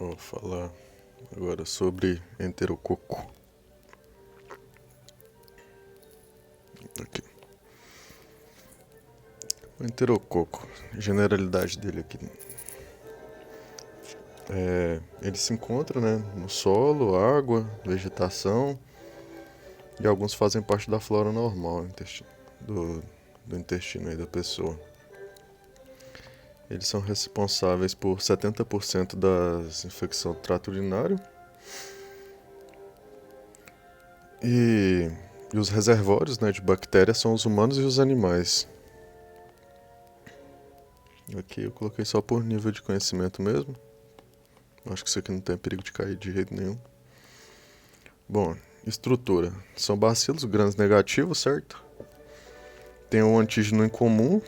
Vou falar agora sobre enterococo. Aqui. O enterococo, generalidade dele aqui. Ele se encontra, né, no solo, água, vegetação, e alguns fazem parte da flora normal do intestino aí da pessoa. Eles são responsáveis por 70% das infecções do trato urinário. E os reservórios, né, de bactérias são os humanos e os animais. Aqui eu coloquei só por nível de conhecimento mesmo. Acho que isso aqui não tem perigo de cair de jeito nenhum. Bom, estrutura. São bacilos grandes negativos, certo? Tem um antígeno incomum,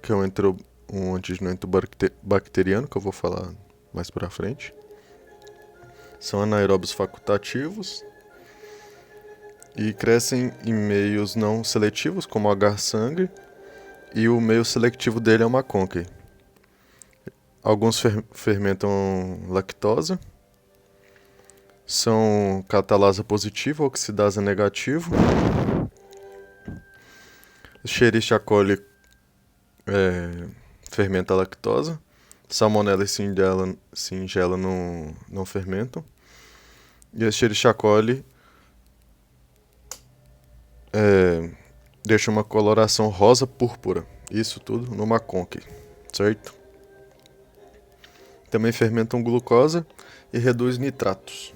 que é um antígeno entobacteriano, que eu vou falar mais pra frente. São anaeróbios facultativos e crescem em meios não seletivos, como o agar-sangue, e o meio seletivo dele é uma conque. Alguns fermentam lactose, são catalasa positiva, oxidasa negativo. Escherichia coli fermenta a lactose. Salmonella e Shigella não fermentam. E a Escherichia coli deixa uma coloração rosa púrpura. Isso tudo numa conque, certo? Também fermentam glucose e reduz nitratos.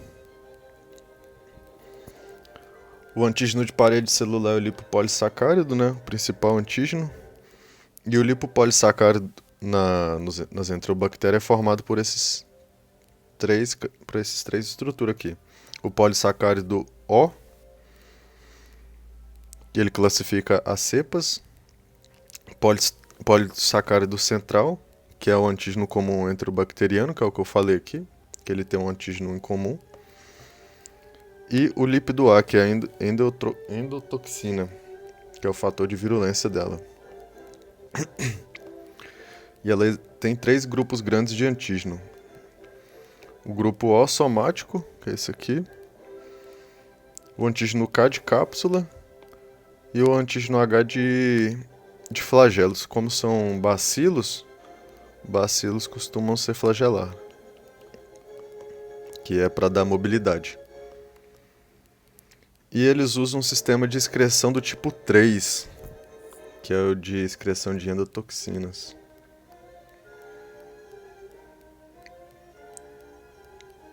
O antígeno de parede celular é o lipopolissacárido, né? O principal antígeno. E o lipopolissacárido nas enterobactérias é formado por esses três estruturas aqui. O polissacárido O, que ele classifica as cepas. Polissacárido central, que é o antígeno comum enterobacteriano, que é o que eu falei aqui, que ele tem um antígeno em comum. E o lípido A, que é a endotoxina, que é o fator de virulência dela. E ela tem 3 grupos grandes de antígeno. O grupo O somático, que é esse aqui. O antígeno K de cápsula. E o antígeno H de flagelos. Como são bacilos costumam ser flagelar, que é para dar mobilidade. E eles usam um sistema de excreção do tipo 3, que é o de excreção de endotoxinas.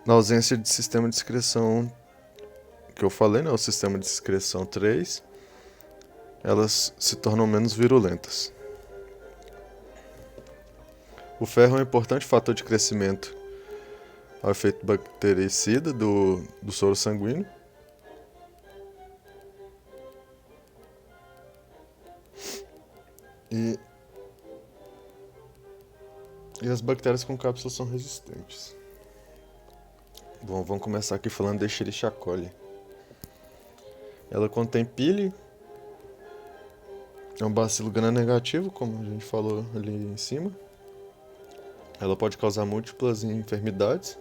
Na ausência de sistema de excreção que eu falei, né, o sistema de excreção 3, elas se tornam menos virulentas. O ferro é um importante fator de crescimento ao efeito bactericida do soro sanguíneo. E as bactérias com cápsulas são resistentes. Bom, vamos começar aqui falando da Escherichia coli. Ela contém pili, é um bacilo gram-negativo, como a gente falou ali em cima. Ela pode causar múltiplas enfermidades,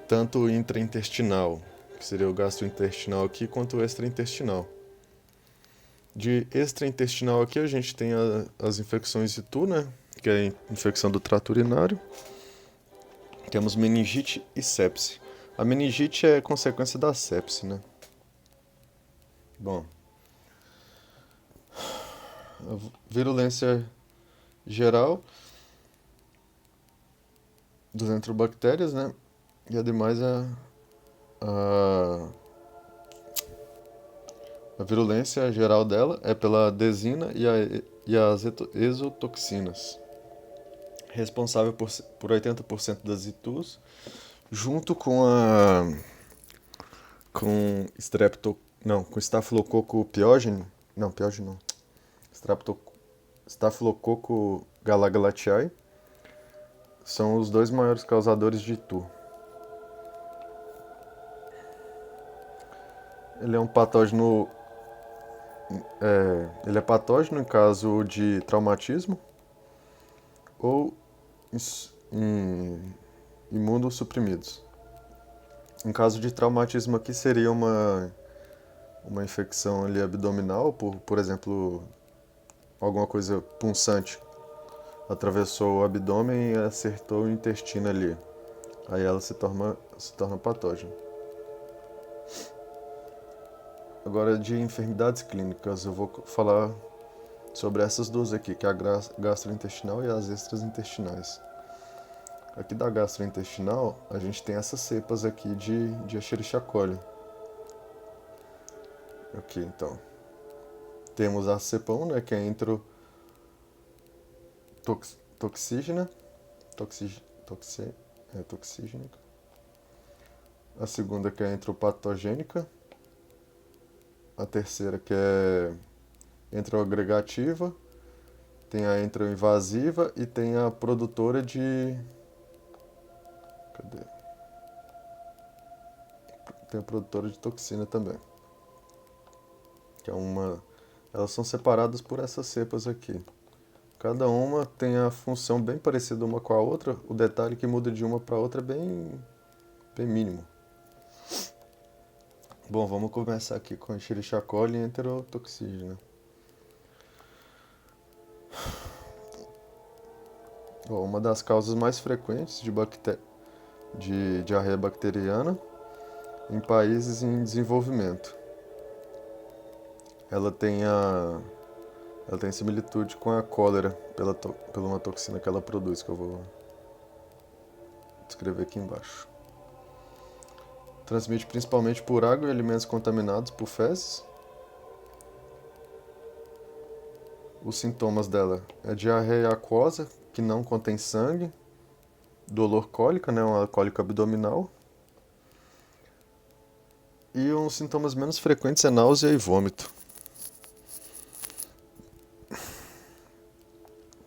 tanto intraintestinal, que seria o gastrointestinal aqui, quanto o extraintestinal. De extraintestinal aqui a gente tem as infecções ITU, né? Que é a infecção do trato urinário. Temos meningite e sepse. A meningite é consequência da sepse, né? Bom, a virulência geral das enterobactérias, né? E ademais a virulência geral dela é pela desina e as exotoxinas, responsável por 80% das ITUs, junto com com estafilococo piógeno, não, piógeno não, estafilococo galagalatiae, são os 2 maiores causadores de ITU. Ele é um patógeno ele é patógeno em caso de traumatismo ou em imunossuprimidos. Em caso de traumatismo aqui seria uma infecção ali abdominal, por exemplo, alguma coisa punçante atravessou o abdômen e acertou o intestino ali. Aí ela se torna patógena. Agora, de enfermidades clínicas, eu vou falar sobre essas duas aqui, que é a gastrointestinal e as extraintestinais. Aqui da gastrointestinal, a gente tem essas cepas aqui de Escherichia coli. Aqui, então. Temos a cepa 1, né, que é toxígena, toxígena. A segunda que é entropatogênica. A terceira que é enteroagregativa. Tem a enteroinvasiva e tem a produtora de... Cadê? Tem a produtora de toxina também. Que é uma... Elas são separadas por essas cepas aqui. Cada uma tem a função bem parecida uma com a outra. O detalhe que muda de uma para outra é bem mínimo. Bom, vamos começar aqui com a Escherichia coli e enterotoxígena. Bom, uma das causas mais frequentes de diarreia bacteriana em países em desenvolvimento. Ela tem similitude com a cólera pela uma toxina que ela produz, que eu vou descrever aqui embaixo. Transmite principalmente por água e alimentos contaminados por fezes. Os sintomas dela é diarreia aquosa, que não contém sangue, dolor cólica, né, uma cólica abdominal. E uns sintomas menos frequentes é náusea e vômito.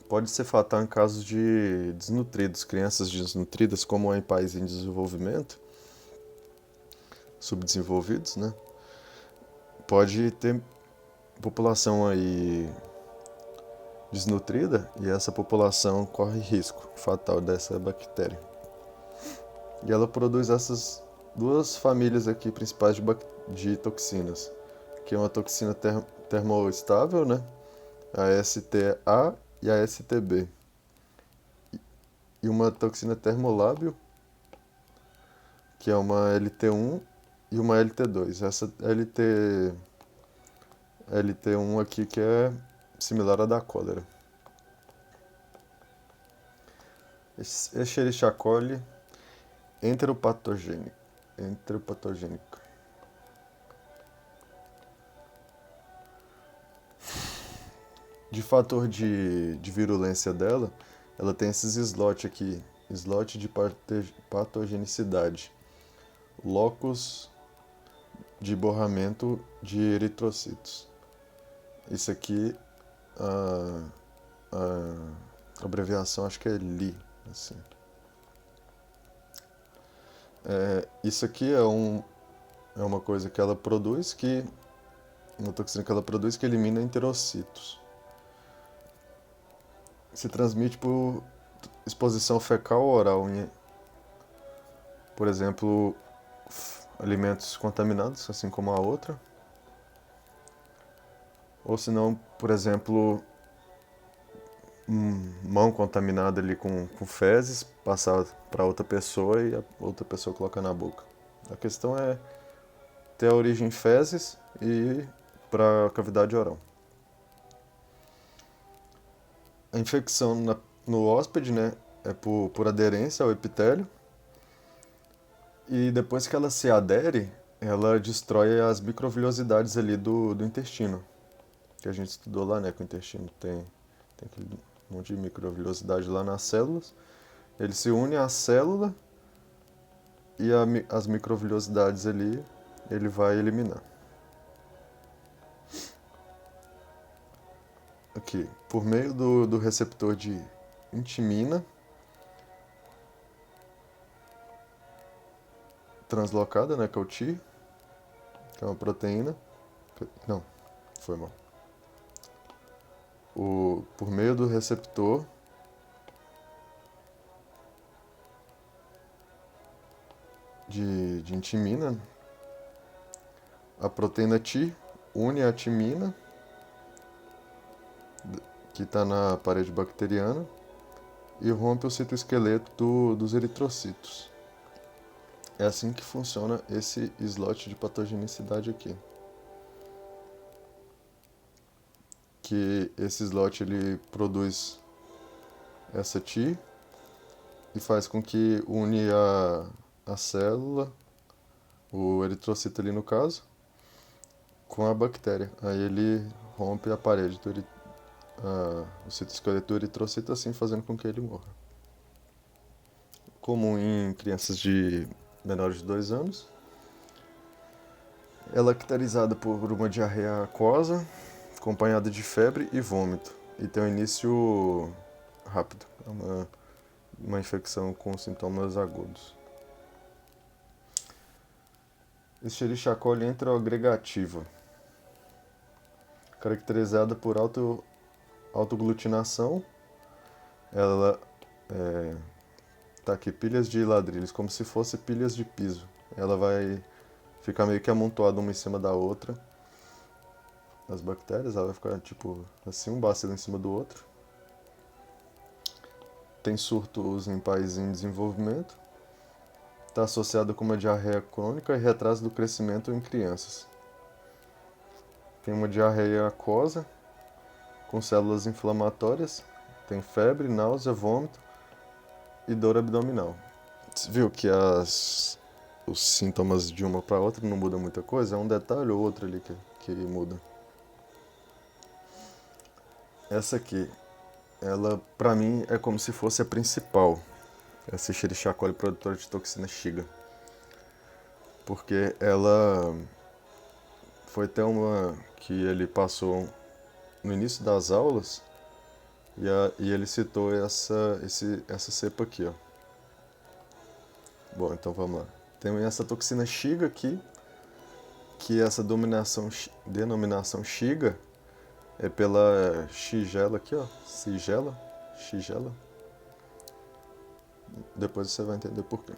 Pode ser fatal em casos de desnutridos, crianças desnutridas, como em países em desenvolvimento, subdesenvolvidos, né? Pode ter população aí desnutrida e essa população corre risco fatal dessa bactéria. E ela produz essas duas famílias aqui principais de toxinas, que é uma toxina termoestável, né? A STA e a STB. E uma toxina termolábil, que é uma LT1 e uma LT2. Essa LT1 aqui que é similar à da cólera. Escherichia coli enteropatogênica. De fator de virulência dela, ela tem esses slots aqui, slot de patogenicidade, locus de borramento de eritrocitos. Isso aqui, a abreviação acho que é LI, assim. Isso aqui é uma coisa que ela produz, uma toxina que ela produz que elimina enterocitos. Se transmite por exposição fecal ou oral, por exemplo, alimentos contaminados, assim como a outra. Ou se não, por exemplo, mão contaminada ali com fezes, passar para outra pessoa e a outra pessoa coloca na boca. A questão é ter a origem em fezes e para a cavidade oral. A infecção no hóspede, né, é por aderência ao epitélio. E depois que ela se adere, ela destrói as microvilhosidades ali do intestino. Que a gente estudou lá, né, que o intestino tem aquele monte de microvilhosidade lá nas células. Ele se une à célula e as microvilhosidades ali ele vai eliminar. Aqui, por meio do receptor de intimina translocada, né, que é o TI, que é uma proteína. Não, foi mal. Por meio do receptor de intimina. A proteína Ti une a timina, que está na parede bacteriana, e rompe o citoesqueleto dos eritrocitos. É assim que funciona esse slot de patogenicidade aqui. Que esse slot ele produz essa Ti e faz com que une a célula, o eritrocito ali no caso, com a bactéria. Aí ele rompe a parede o citoesqueleto do eritrocito, assim fazendo com que ele morra. Comum em crianças de menores de 2 anos. Ela é caracterizada por uma diarreia aquosa, acompanhada de febre e vômito. E tem um início rápido. É uma infecção com sintomas agudos. Escherichia coli enteroagregativa, caracterizada por autoglutinação. Ela tá aqui, pilhas de ladrilhos, como se fosse pilhas de piso. Ela vai ficar meio que amontoada uma em cima da outra. As bactérias, ela vai ficar tipo assim, um bacilo em cima do outro. Tem surtos em países em desenvolvimento. Está associada com uma diarreia crônica e retraso do crescimento em crianças. Tem uma diarreia aquosa, com células inflamatórias. Tem febre, náusea, vômito e dor abdominal. Você viu que os sintomas de uma para outra não mudam muita coisa? É um detalhe ou outro ali que muda. Essa aqui, ela pra mim é como se fosse a principal. Essa Escherichia coli produtora de toxina Shiga. Porque ela foi até uma que ele passou no início das aulas e ele citou essa cepa aqui, ó. Bom, então vamos lá. Tem essa toxina Shiga aqui, que essa denominação Shiga é pela Shigella aqui, ó. Shigella. Depois você vai entender por quê.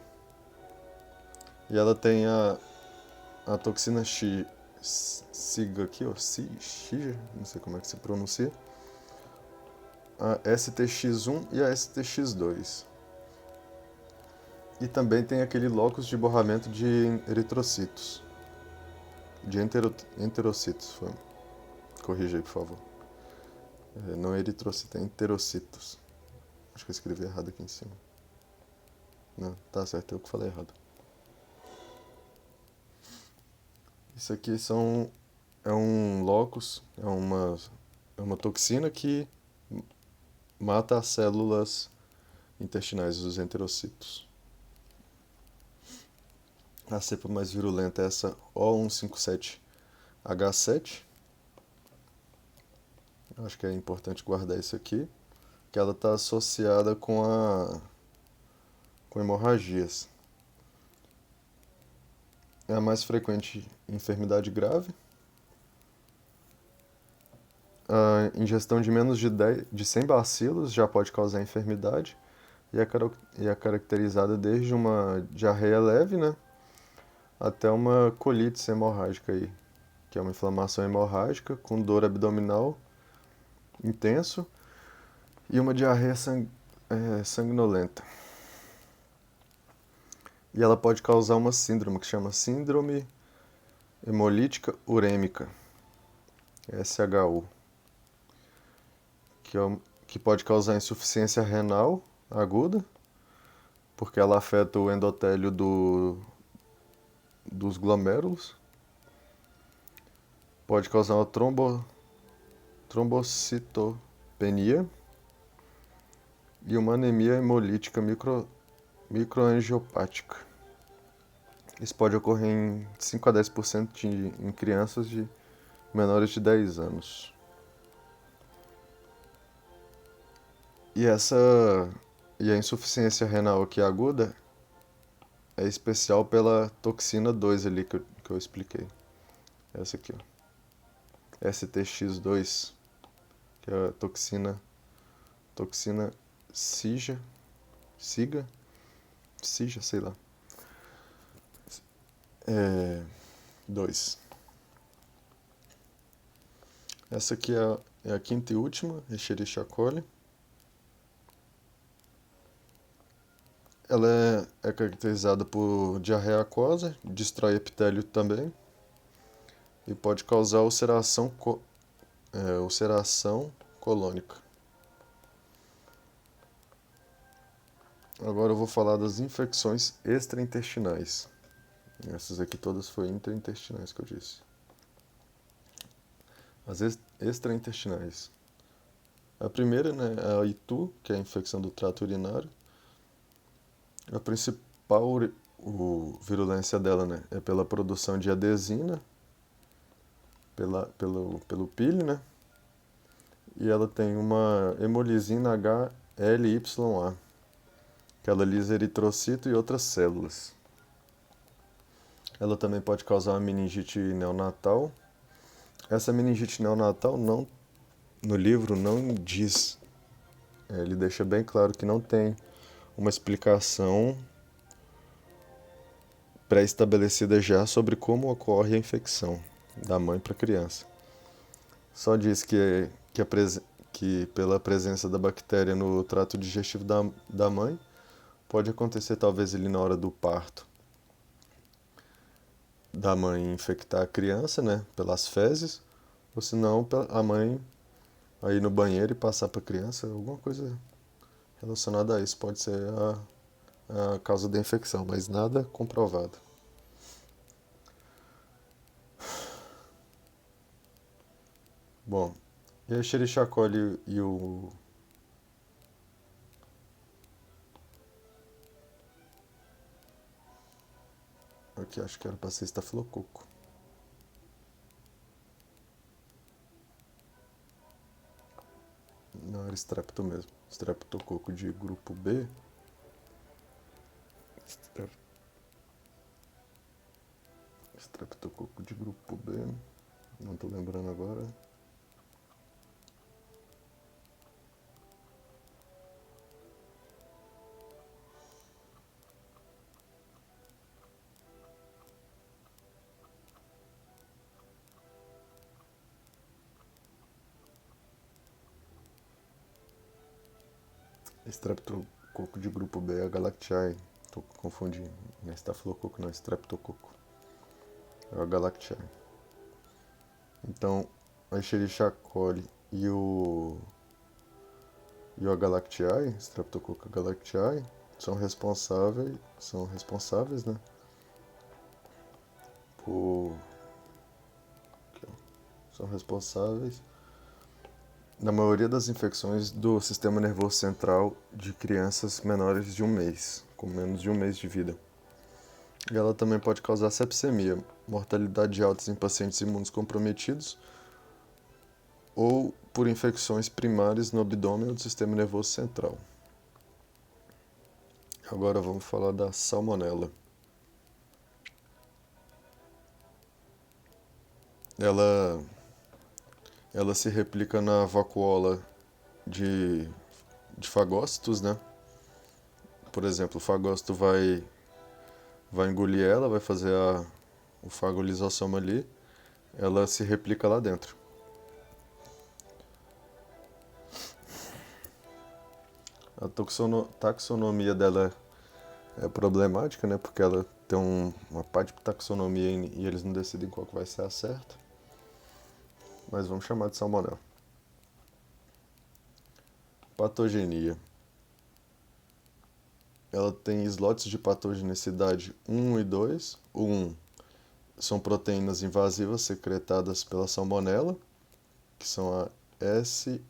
E ela tem a toxina Shiga aqui, ó. Shiga, não sei como é que se pronuncia. A STX1 e a STX2. E também tem aquele locus de borramento de eritrocitos. De enterocitos. Corrija aí, por favor. Não é eritrocito, é enterocitos. Acho que eu escrevi errado aqui em cima. Não, tá certo, eu que falei errado. Isso aqui é um locus, é uma toxina que mata as células intestinais, os enterocitos. A cepa mais virulenta é essa O157H7. Acho que é importante guardar isso aqui, que ela está associada com hemorragias. É a mais frequente em enfermidade grave. A ingestão de menos de 100 bacilos já pode causar enfermidade e é caracterizada desde uma diarreia leve, né, até uma colite hemorrágica aí, que é uma inflamação hemorrágica com dor abdominal intenso e uma diarreia sanguinolenta. E ela pode causar uma síndrome que chama síndrome hemolítica urêmica, SHU, que pode causar insuficiência renal aguda, porque ela afeta o endotélio dos glomérulos. Pode causar uma trombocitopenia e uma anemia hemolítica microangiopática. Isso pode ocorrer em 5 a 10% em crianças de menores de 10 anos. E a insuficiência renal aqui aguda é especial pela toxina 2 ali que eu expliquei. Essa aqui, ó. STX2, que é a toxina SIGA, sei lá. 2. Essa aqui é a quinta e última, Escherichia coli. Ela é caracterizada por diarreia aquosa, destrói epitélio também e pode causar ulceração colônica. Agora eu vou falar das infecções extraintestinais. Essas aqui todas foram intraintestinais que eu disse. As extraintestinais. A primeira, né, é a ITU, que é a infecção do trato urinário. A principal virulência dela, né, é pela produção de adesina, pelo pili, né? E ela tem uma hemolisina HLYA, que ela lisa eritrocito e outras células. Ela também pode causar uma meningite neonatal. Essa meningite neonatal no livro não diz. Ele deixa bem claro que não tem uma explicação pré-estabelecida já sobre como ocorre a infecção da mãe para a criança. Só diz que pela presença da bactéria no trato digestivo da mãe, pode acontecer talvez ali na hora do parto da mãe infectar a criança, né, pelas fezes, ou se não a mãe aí no banheiro e passar para a criança, alguma coisa relacionada a isso pode ser a causa da infecção, mas nada comprovado. Bom, e a Escherichia coli e o... Aqui acho que era para ser estafilococo. Não, era estrepto mesmo. Streptococo de grupo B. Streptococo de grupo B. Não tô lembrando agora. Streptococo de grupo B é a Galactiae. Tô confundindo. Não é estafilococo, não é streptococo. É a Galactiae. Então, a Escherichia coli e a Galactiae, Streptococcus galactiae, são responsáveis, né, por são responsáveis na maioria das infecções do sistema nervoso central de crianças menores de 1 mês, com menos de 1 mês de vida. E ela também pode causar sepsemia, mortalidade alta em pacientes imunocomprometidos ou por infecções primárias no abdômen do sistema nervoso central. Agora vamos falar da salmonela. Ela se replica na vacuola de fagócitos, né? Por exemplo, o fagócito vai engolir ela, vai fazer o fagolisossoma ali, ela se replica lá dentro. A taxonomia dela é problemática, né? Porque ela tem uma parte de taxonomia e eles não decidem qual que vai ser a certa. Mas vamos chamar de salmonela. Patogenia. Ela tem slots de patogenicidade 1 e 2. O 1 são proteínas invasivas secretadas pela salmonela, que são a SSPS.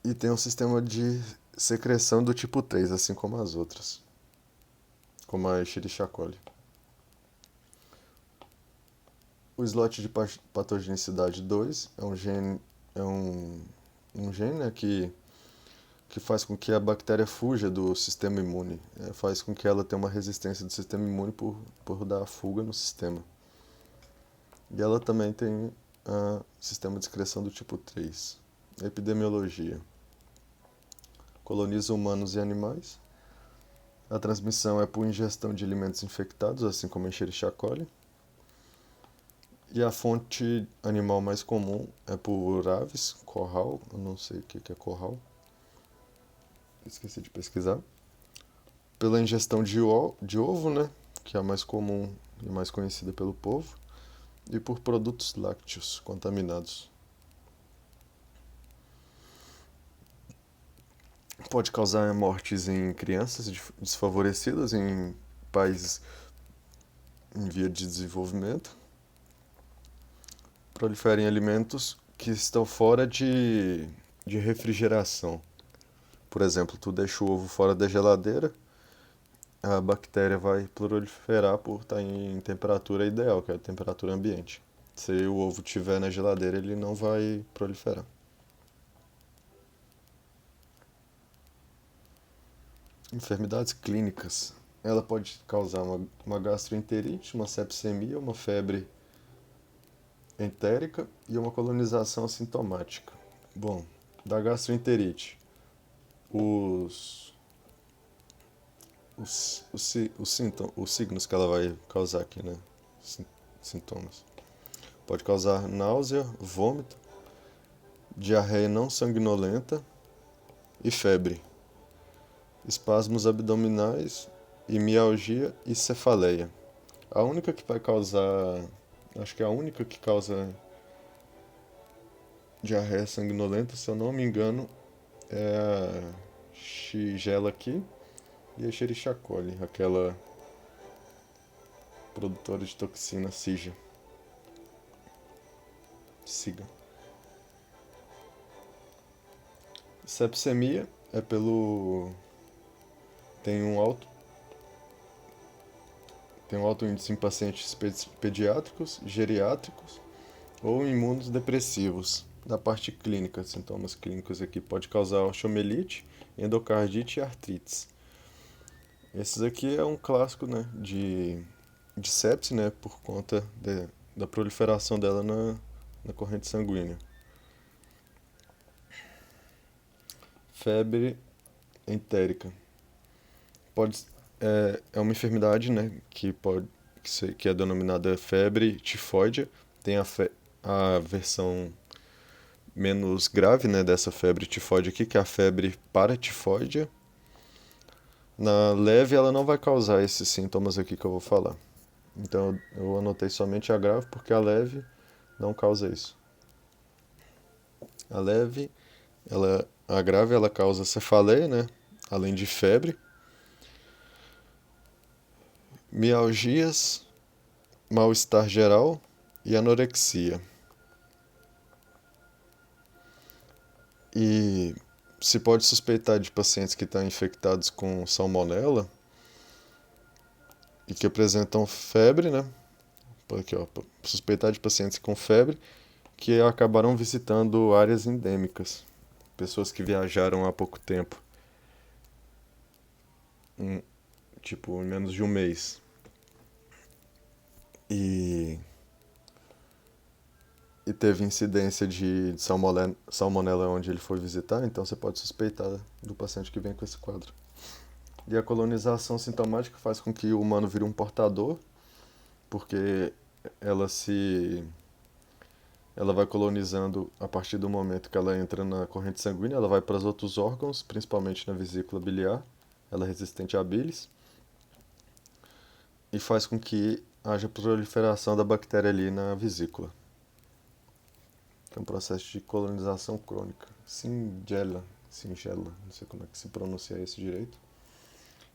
E tem um sistema de secreção do tipo 3, assim como as outras, como a Escherichia coli. O slot de patogenicidade 2 é um gene, né, que faz com que a bactéria fuja do sistema imune, faz com que ela tenha uma resistência do sistema imune por dar fuga no sistema. E ela também tem sistema de excreção do tipo 3. Epidemiologia. coloniza humanos e animais. A transmissão é por ingestão de alimentos infectados, assim como a Escherichia coli. E a fonte animal mais comum é por aves, curral, eu não sei o que é curral, esqueci de pesquisar. Pela ingestão de ovo, né, que é a mais comum e mais conhecida pelo povo. E por produtos lácteos contaminados. Pode causar mortes em crianças desfavorecidas em países em via de desenvolvimento. Prolifera em alimentos que estão fora de refrigeração. Por exemplo, tu deixa o ovo fora da geladeira, a bactéria vai proliferar por estar em temperatura ideal, que é a temperatura ambiente. Se o ovo estiver na geladeira, ele não vai proliferar. Enfermidades clínicas. Ela pode causar uma gastroenterite, uma sepsemia, uma febre entérica e uma colonização assintomática. Bom, da gastroenterite, os, os signos que ela vai causar aqui, né? Sintomas. Pode causar náusea, vômito, diarreia não sanguinolenta e febre. Espasmos abdominais e mialgia e cefaleia. A única que vai causar, acho que a única que causa diarreia sanguinolenta, se eu não me engano, é a Shigella aqui e a Escherichia coli, aquela produtora de toxina SIGA. Sepsemia é pelo tem um alto índice em pacientes pediátricos, geriátricos ou imunodepressivos. Da parte clínica, sintomas clínicos aqui pode causar osteomielite, endocardite e artrites. Esses aqui é um clássico, né, de sepse, né, por conta da proliferação dela na corrente sanguínea. Febre entérica. É uma enfermidade, né, que é denominada febre tifoide. Tem a versão menos grave, né, dessa febre tifoide aqui, que é a febre paratifoide. Na leve, ela não vai causar esses sintomas aqui que eu vou falar. Então, eu anotei somente a grave, porque a leve não causa isso. A grave, ela causa cefaleia, né, além de febre, mialgias, mal-estar geral e anorexia. E se pode suspeitar de pacientes que estão infectados com salmonela e que apresentam febre, né? Aqui, ó, suspeitar de pacientes com febre que acabaram visitando áreas endêmicas, pessoas que viajaram há pouco tempo, tipo em menos de um mês. E teve incidência de salmonela onde ele foi visitar, então você pode suspeitar do paciente que vem com esse quadro. E a colonização sintomática faz com que o humano vire um portador, porque ela vai colonizando a partir do momento que ela entra na corrente sanguínea, ela vai para os outros órgãos, principalmente na vesícula biliar, ela é resistente à bilis, e faz com que haja proliferação da bactéria ali na vesícula. Que é um processo de colonização crônica. Singela, não sei como é que se pronuncia isso direito.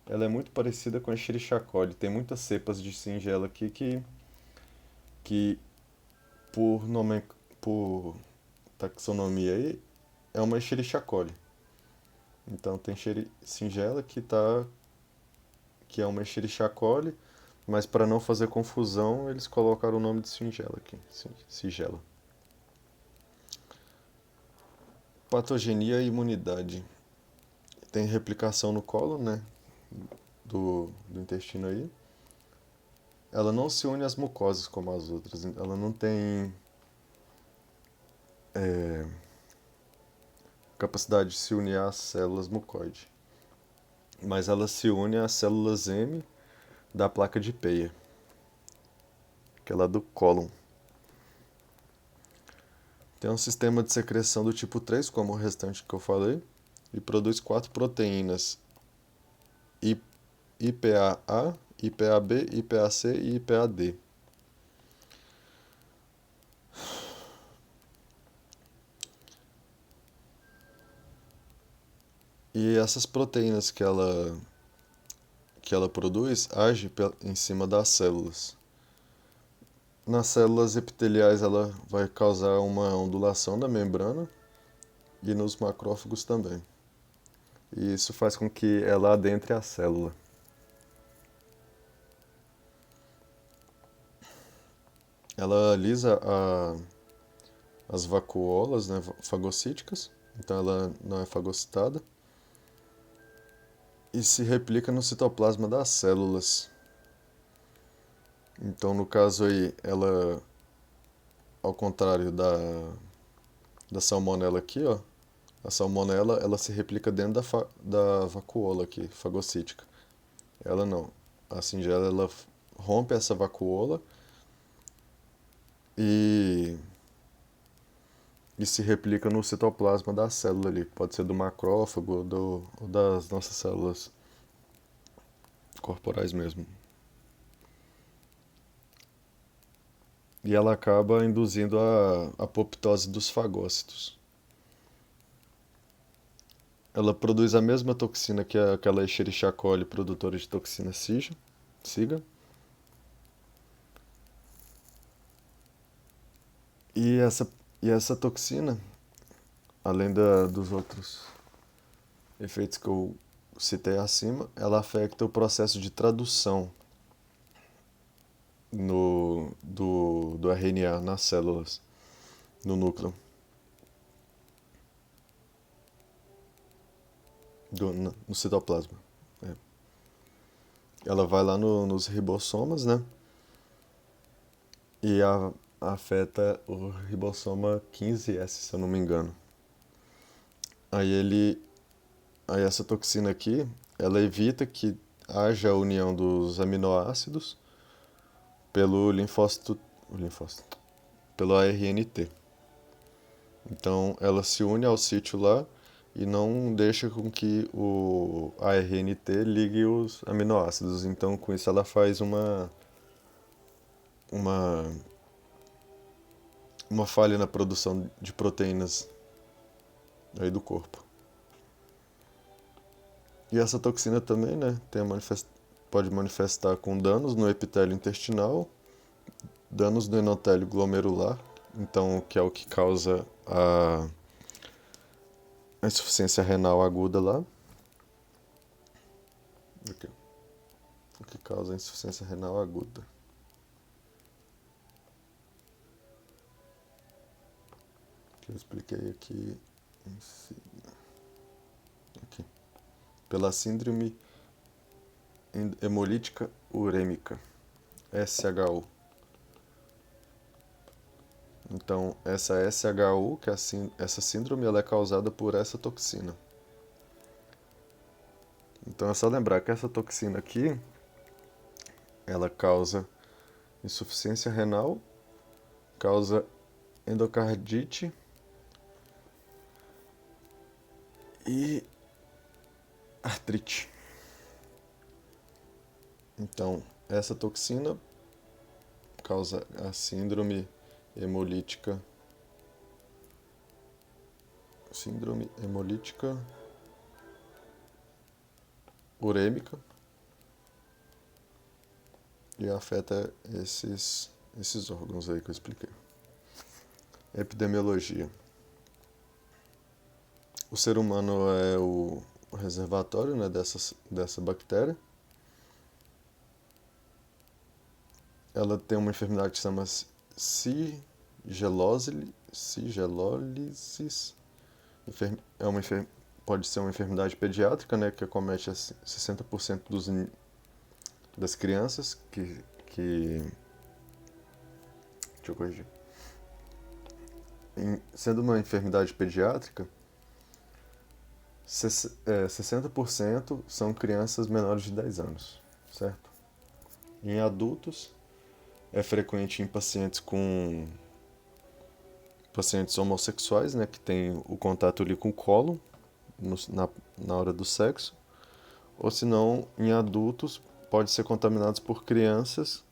Ela é muito parecida com a Escherichia coli. Tem muitas cepas de Singela aqui que por taxonomia aí, é uma Escherichia coli. Então tem Singela que é uma Escherichia coli, mas para não fazer confusão, eles colocaram o nome de Singela aqui, Singela. Patogenia e imunidade. Tem replicação no colo, né, do intestino aí. Ela não se une às mucosas como as outras. Ela não tem capacidade de se unir às células mucoide. Mas ela se une às células M da placa de Peyer, que é lá do cólon. Tem um sistema de secreção do tipo 3, como o restante que eu falei, e produz 4 proteínas: IPA-A, IPA-B, IPA-C e IPA-D. E essas proteínas que ela produz agem em cima das células. Nas células epiteliais ela vai causar uma ondulação da membrana e nos macrófagos também. E isso faz com que ela adentre a célula. Ela alisa as vacuolas, né, fagocíticas, então ela não é fagocitada, e se replica no citoplasma das células. Então, no caso aí, ela, ao contrário da salmonela aqui, ó, a salmonela ela se replica dentro da vacuola aqui, fagocítica. Ela não. A singela ela rompe essa vacuola e se replica no citoplasma da célula ali. Pode ser do macrófago ou das nossas células corporais mesmo. E ela acaba induzindo a apoptose dos fagócitos. Ela produz a mesma toxina que aquela Escherichia coli produtora de toxina SIGA. E essa toxina, além dos outros efeitos que eu citei acima, ela afeta o processo de tradução do RNA nas células, no núcleo, no citoplasma. É. Ela vai lá nos ribossomas, né? E afeta o ribossoma 15S, se eu não me engano. Aí essa toxina aqui, ela evita que haja a união dos aminoácidos pelo pelo ARNT. Então ela se une ao sítio lá e não deixa com que o ARNT ligue os aminoácidos. Então com isso ela faz uma falha na produção de proteínas aí do corpo. E essa toxina também, né, pode manifestar com danos no epitélio intestinal, danos no endotélio glomerular, então que é o que causa a insuficiência renal aguda lá. Aqui. O que causa a insuficiência renal aguda. Que eu expliquei aqui em cima. Aqui. Pela síndrome hemolítica urêmica, SHU. Então, essa SHU, que é essa síndrome, ela é causada por essa toxina. Então, é só lembrar que essa toxina aqui, ela causa insuficiência renal, causa endocardite e artrite. Então, essa toxina causa a síndrome hemolítica urêmica e afeta esses órgãos aí que eu expliquei. Epidemiologia. O ser humano é o reservatório, né, dessa bactéria. Ela tem uma enfermidade que se chama sigelólisis. Pode ser uma enfermidade pediátrica, né, que acomete 60% das crianças deixa eu corrigir. Sendo uma enfermidade pediátrica, 60% são crianças menores de 10 anos, certo? Em adultos, é frequente em pacientes homossexuais, né, que tem o contato ali com o cólon na hora do sexo, ou se não, em adultos, pode ser contaminados por crianças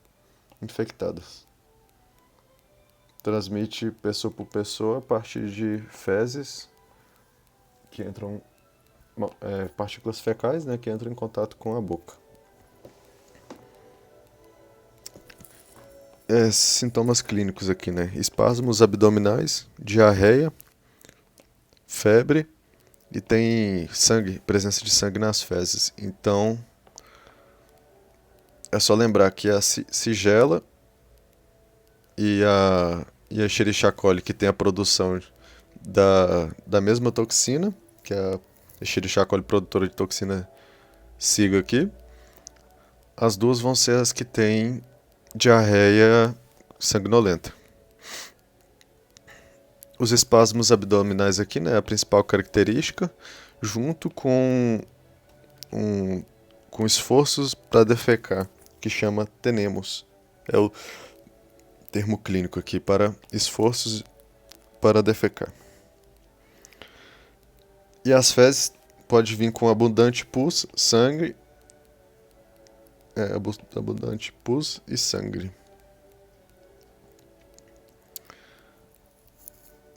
infectadas. Transmite pessoa por pessoa a partir de fezes que entram, partículas fecais, né, que entram em contato com a boca. Sintomas clínicos aqui, né? Espasmos abdominais, diarreia, febre e tem sangue, presença de sangue nas fezes. Então, é só lembrar que a Shigella e a Escherichia coli, que tem a produção da mesma toxina, que é a Escherichia coli produtora de toxina SIGA aqui, as duas vão ser as que têm diarreia sanguinolenta. Os espasmos abdominais aqui, né, é a principal característica, junto com com esforços para defecar, que chama tenemos. É o termo clínico aqui para esforços para defecar. E as fezes pode vir com abundante pus, sangue, abundante pus e sangue.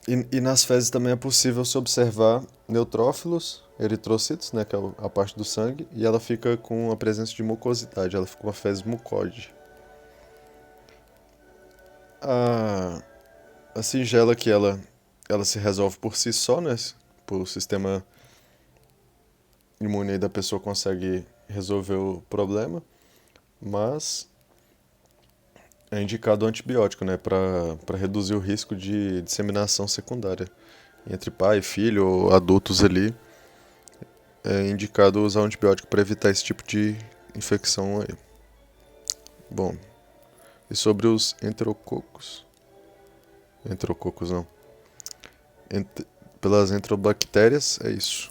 E nas fezes também é possível se observar neutrófilos, eritrocitos, né, que é a parte do sangue, e ela fica com a presença de mucosidade, ela fica uma fezes mucoide. A Shigella que ela se resolve por si só, né, o sistema imune da pessoa consegue resolver o problema, mas é indicado o antibiótico, né, para reduzir o risco de disseminação secundária entre pai e filho ou adultos ali. É indicado usar o antibiótico para evitar esse tipo de infecção aí. Bom, e sobre os enterococos? Enterococos não. Pelas enterobactérias, é isso.